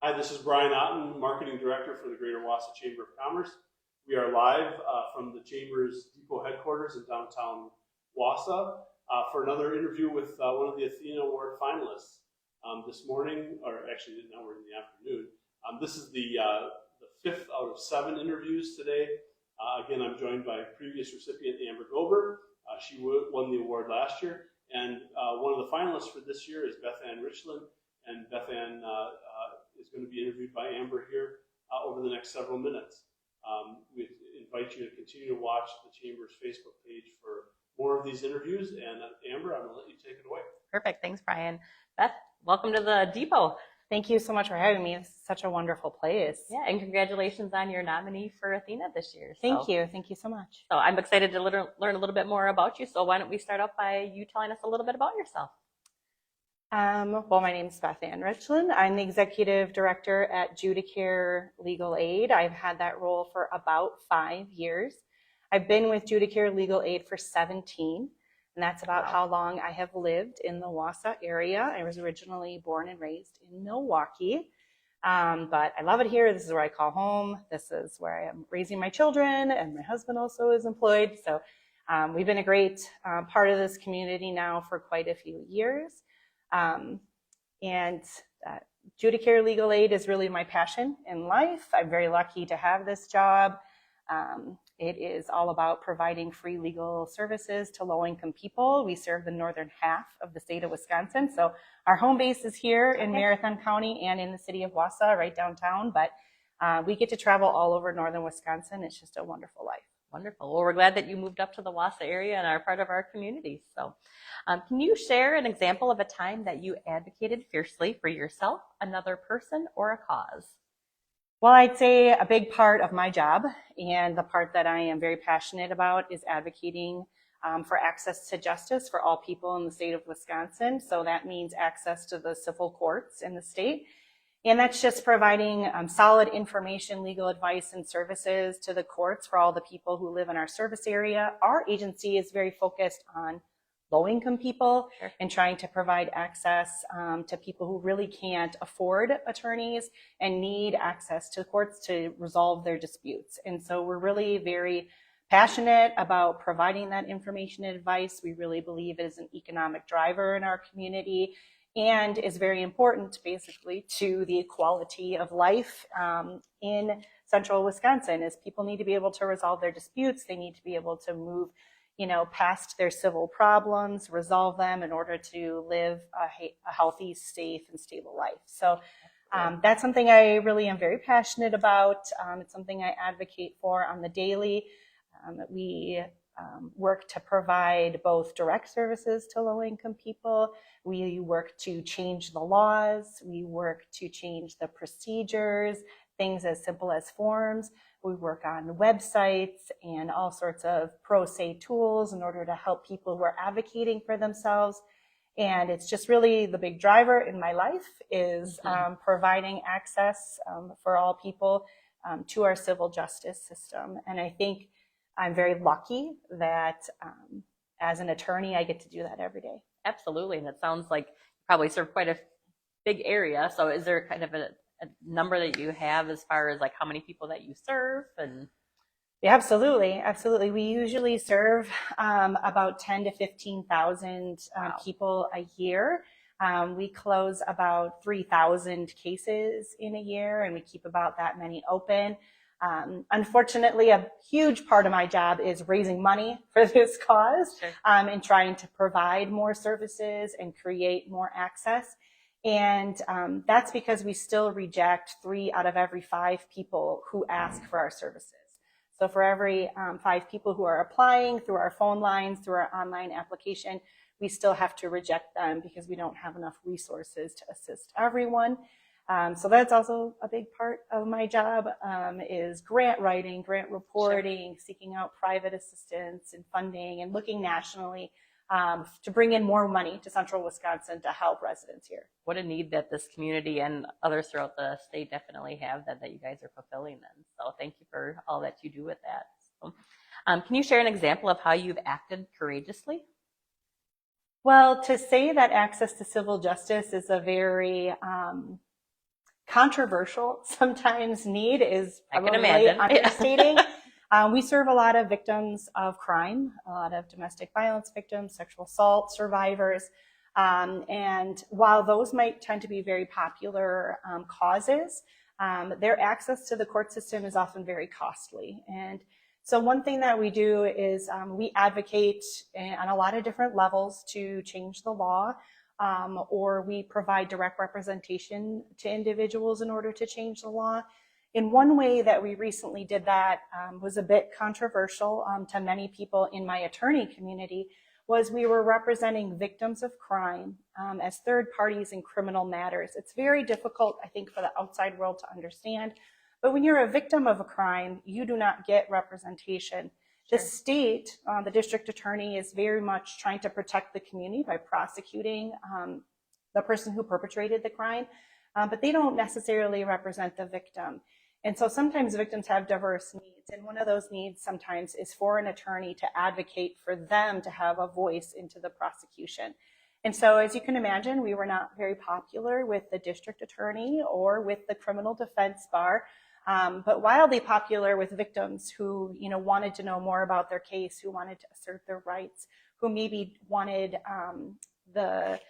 Hi, this is Brian Otten, Marketing Director for the Greater Wausau Chamber of Commerce. We are live from the Chamber's depot headquarters in downtown Wausau for another interview with one of the ATHENA Award finalists. This morning, or actually now we're in the afternoon, this is the fifth out of 7 interviews today. Again, I'm joined by previous recipient Amber Gober. She won the award last year. And one of the finalists for this year is Beth Richlen. And Beth is going to be interviewed by Amber here over the next several minutes. We invite you to continue to watch the Chamber's Facebook page for more of these interviews. And Amber, I'm going to let you take it away. Perfect. Thanks, Brian. Beth, welcome to the depot. Thank you so much for having me. This is such a wonderful place. Yeah, and congratulations on your nominee for ATHENA this year. Thank you. Thank you so much. So I'm excited to learn a little bit more about you. So why don't we start off by you telling us a little bit about yourself? Well, my name is Beth Richlen. I'm the Executive Director at Judicare Legal Aid. I've had that role for about 5 years. I've been with Judicare Legal Aid for 17, and that's about how long I have lived in the Wausau area. I was originally born and raised in Milwaukee, but I love it here. This is where I call home. This is where I am raising my children, and my husband also is employed. So we've been a great part of this community now for quite a few years. Judicare Legal Aid is really my passion in life. I'm very lucky to have this job. It is all about providing free legal services to low-income people. We serve the northern half of the state of Wisconsin. So our home base is here in Marathon County and in the city of Wausau, right downtown. But we get to travel all over northern Wisconsin. It's just a wonderful life. Wonderful. Well, we're glad that you moved up to the Wausau area and are part of our community. So can you share an example of a time that you advocated fiercely for yourself, another person, or a cause? Well, I'd say a big part of my job, and the part that I am very passionate about, is advocating for access to justice for all people in the state of Wisconsin. So that means access to the civil courts in the state. And that's just providing solid information, legal advice, and services to the courts for all the people who live in our service area. Our agency is very focused on low-income people and trying to provide access to people who really can't afford attorneys and need access to courts to resolve their disputes. And so we're really very passionate about providing that information and advice. We really believe it is an economic driver in our community and is very important basically to the equality of life in central Wisconsin. Is people need to be able to resolve their disputes. They need to be able to move past their civil problems, resolve them in order to live a healthy, safe, and stable life. So that's something I really am very passionate about. It's something I advocate for on the daily. We work to provide both direct services to low-income people. We work to change the laws. We work to change the procedures, things as simple as forms. We work on websites and all sorts of pro se tools in order to help people who are advocating for themselves. And it's just really the big driver in my life is providing access for all people to our civil justice system. And I think I'm very lucky that as an attorney, I get to do that every day. Absolutely. And it sounds like you probably serve quite a big area. So is there kind of a number that you have as far as like how many people that you serve? And yeah, absolutely. We usually serve about 10 to 15,000 people a year. We close about 3,000 cases in a year, and we keep about that many open. Unfortunately, a huge part of my job is raising money for this cause and trying to provide more services and create more access. And that's because we still reject 3 out of every 5 people who ask for our services. So for every 5 people who are applying through our phone lines, through our online application, we still have to reject them because we don't have enough resources to assist everyone. So that's also a big part of my job is grant writing, grant reporting, seeking out private assistance and funding, and looking nationally to bring in more money to central Wisconsin to help residents here. What a need that this community and others throughout the state definitely have that you guys are fulfilling then. So thank you for all that you do with that. So, can you share an example of how you've acted courageously? Well, to say that access to civil justice is a very controversial sometimes need is I can probably imagine. understating. We serve a lot of victims of crime, a lot of domestic violence victims, sexual assault survivors. And while those might tend to be very popular causes, their access to the court system is often very costly. And so one thing that we do is we advocate on a lot of different levels to change the law, or we provide direct representation to individuals in order to change the law. In one way that we recently did that was a bit controversial to many people in my attorney community, was we were representing victims of crime as third parties in criminal matters. It's very difficult, I think, for the outside world to understand. But when you're a victim of a crime, you do not get representation. Sure. The state, the district attorney, is very much trying to protect the community by prosecuting the person who perpetrated the crime, but they don't necessarily represent the victim. And so sometimes victims have diverse needs, and one of those needs sometimes is for an attorney to advocate for them to have a voice into the prosecution. And so, as you can imagine, we were not very popular with the district attorney or with the criminal defense bar, but wildly popular with victims who, wanted to know more about their case, who wanted to assert their rights, who maybe wanted the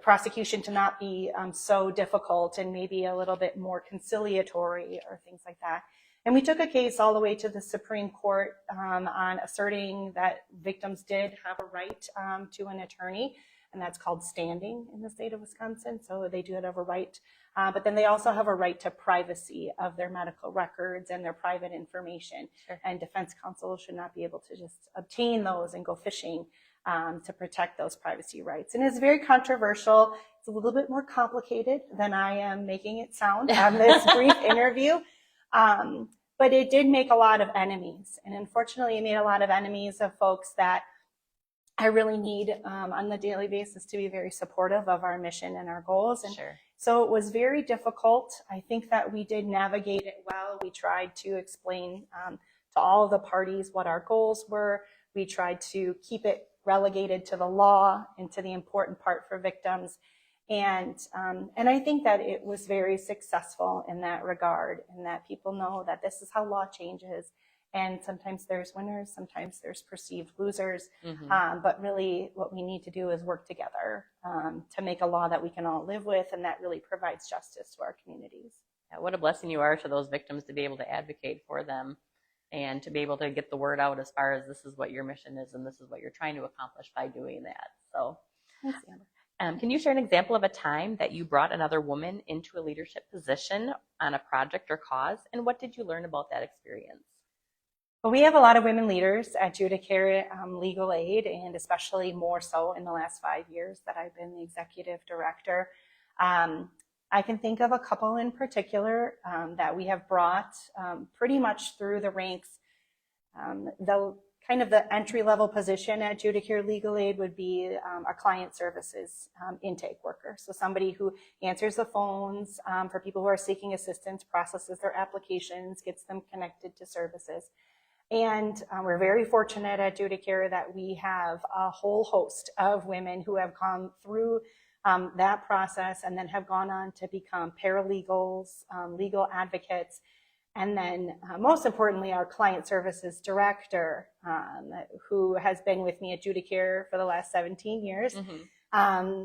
prosecution to not be so difficult and maybe a little bit more conciliatory or things like that. And we took a case all the way to the Supreme Court on asserting that victims did have a right to an attorney, and that's called standing in the state of Wisconsin. So they do have a right, but then they also have a right to privacy of their medical records and their private information. Sure. And defense counsel should not be able to just obtain those and go fishing to protect those privacy rights. And it's very controversial. It's a little bit more complicated than I am making it sound on this brief interview. But it did make a lot of enemies. And unfortunately, it made a lot of enemies of folks that I really need on the daily basis to be very supportive of our mission and our goals. And Sure. so it was very difficult. I think that we did navigate it well. We tried to explain to all of the parties what our goals were. We tried to keep it relegated to the law and to the important part for victims. And I think that it was very successful in that regard, and that people know that this is how law changes. And sometimes there's winners, sometimes there's perceived losers. Mm-hmm. But really what we need to do is work together to make a law that we can all live with, and that really provides justice to our communities. Yeah, what a blessing you are to those victims to be able to advocate for them and to be able to get the word out as far as this is what your mission is and this is what you're trying to accomplish by doing that. So Thanks, Amber. can you share an example of a time that you brought another woman into a leadership position on a project or cause, and what did you learn about that experience? Well, we have a lot of women leaders at Judicare Legal Aid, and especially more so in the last 5 years that I've been the executive director. I can think of a couple in particular that we have brought pretty much through the ranks. The entry-level position at Judicare Legal Aid would be a client services intake worker. So somebody who answers the phones for people who are seeking assistance, processes their applications, gets them connected to services. And we're very fortunate at Judicare that we have a whole host of women who have gone through that process and then have gone on to become paralegals, legal advocates, and then most importantly, our client services director, who has been with me at Judicare for the last 17 years. Mm-hmm.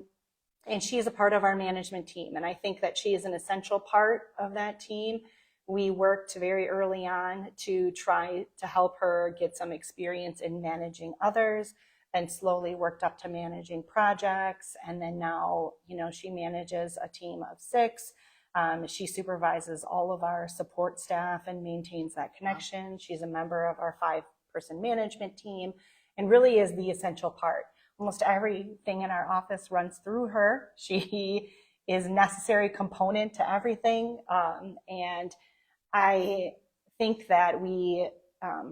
And she is a part of our management team. And I think that she is an essential part of that team. We worked very early on to try to help her get some experience in managing others, and slowly worked up to managing projects. And then now, she manages a team of 6. She supervises all of our support staff and maintains that connection. Wow. She's a member of our 5-person management team and really is the essential part. Almost everything in our office runs through her. She is a necessary component to everything. And I think that we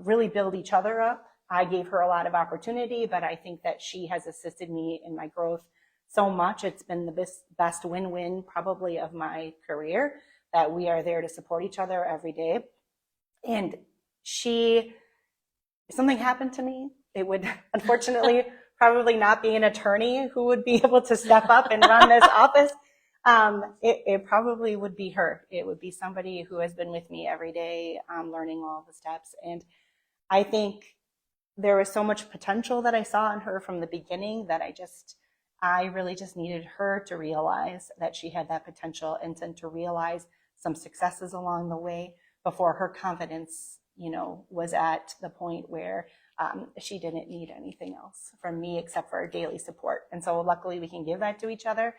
really build each other up. I gave her a lot of opportunity, but I think that she has assisted me in my growth so much. It's been the best win-win probably of my career, that we are there to support each other every day. And if something happened to me, it would unfortunately probably not be an attorney who would be able to step up and run this office. It probably would be her. It would be somebody who has been with me every day, learning all the steps. And I think there was so much potential that I saw in her from the beginning that I really just needed her to realize that she had that potential, and then to realize some successes along the way before her confidence, was at the point where she didn't need anything else from me except for daily support. And so luckily we can give that to each other.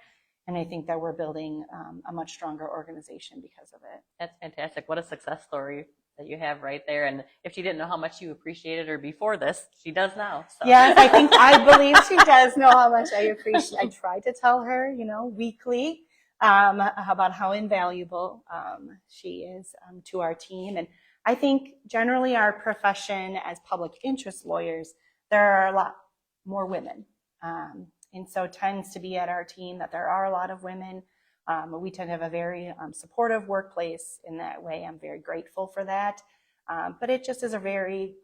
And I think that we're building a much stronger organization because of it. That's fantastic. What a success story that you have right there. And if she didn't know how much you appreciated her before this, she does now. So. Yes, I believe she does know how much I appreciate. I try to tell her, weekly, about how invaluable she is to our team. And I think generally our profession as public interest lawyers, there are a lot more women. And so it tends to be at our team that there are a lot of women. We tend to have a very supportive workplace in that way. I'm very grateful for that. But it just is a very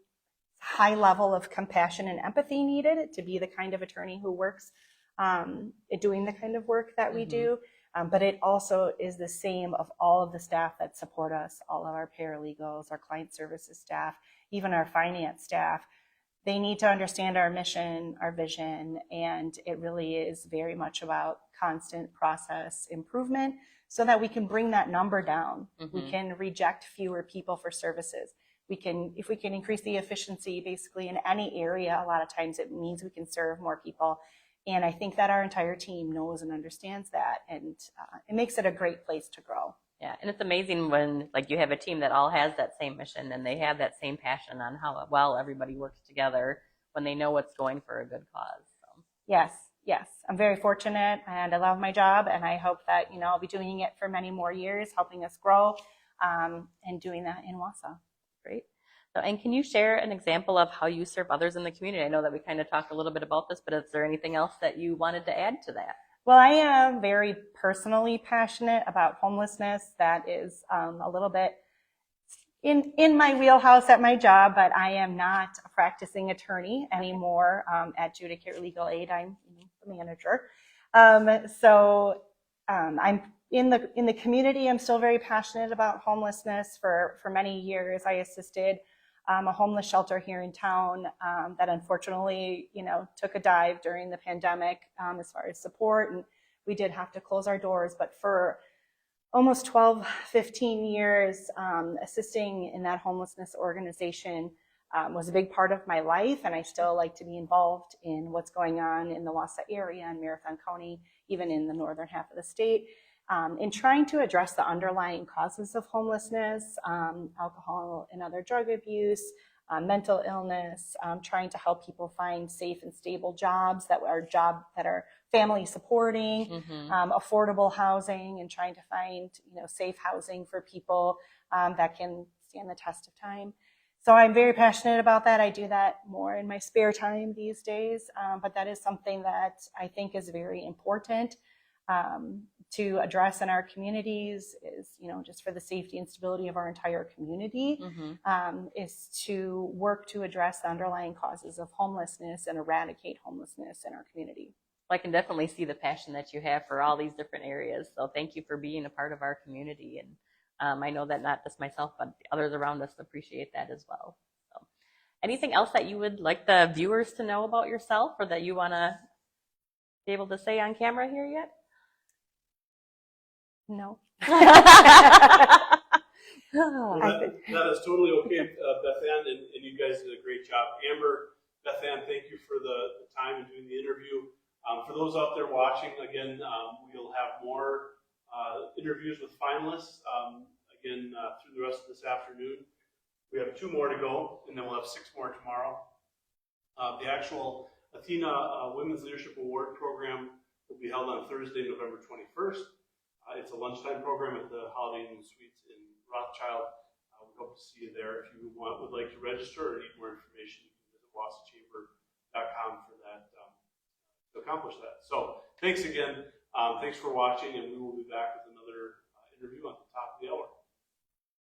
high level of compassion and empathy needed to be the kind of attorney who works doing the kind of work that we do. But it also is the same of all of the staff that support us, all of our paralegals, our client services staff, even our finance staff. They need to understand our mission, our vision, and it really is very much about constant process improvement so that we can bring that number down. We can reject fewer people for services. If we can increase the efficiency basically in any area, a lot of times it means we can serve more people. And I think that our entire team knows and understands that, and it makes it a great place to grow. Yeah, and it's amazing when you have a team that all has that same mission and they have that same passion on how well everybody works together when they know what's going for a good cause. So. Yes, I'm very fortunate and I love my job, and I hope that I'll be doing it for many more years, helping us grow and doing that in Wausau. Great. So, and can you share an example of how you serve others in the community? I know that we kind of talked a little bit about this, but is there anything else that you wanted to add to that? Well, I am very personally passionate about homelessness. That is a little bit in my wheelhouse at my job, but I am not a practicing attorney anymore at Judicare Legal Aid. I'm the manager. So I'm in the community. I'm still very passionate about homelessness. For many years, I assisted a homeless shelter here in town that unfortunately, took a dive during the pandemic as far as support. And we did have to close our doors. But for almost 12, 15 years, assisting in that homelessness organization was a big part of my life. And I still like to be involved in what's going on in the Wausau area and Marathon County, even in the northern half of the state. In trying to address the underlying causes of homelessness, alcohol and other drug abuse, mental illness, trying to help people find safe and stable jobs that are family supporting, affordable housing, and trying to find safe housing for people that can stand the test of time. So I'm very passionate about that. I do that more in my spare time these days, but that is something that I think is very important to address in our communities, is just for the safety and stability of our entire community, is to work to address the underlying causes of homelessness and eradicate homelessness in our community. Well, I can definitely see the passion that you have for all these different areas. So thank you for being a part of our community. And I know that not just myself, but others around us appreciate that as well. So, anything else that you would like the viewers to know about yourself, or that you want to be able to say on camera here yet? No. Well, that is totally okay, Beth Ann, and you guys did a great job. Amber, Beth Ann, thank you for the time and doing the interview. For those out there watching, again, we'll have more interviews with finalists through the rest of this afternoon. We have 2 more to go, and then we'll have 6 more tomorrow. The actual ATHENA Women's Leadership Award program will be held on Thursday, November 21st. It's a lunchtime program at the Holiday Inn Suites in Rothschild. We hope to see you there. If you would like to register or need more information, you can visit wausauchamber.com for that, to accomplish that. So thanks again. Thanks for watching, and we will be back with another interview at the top of the hour.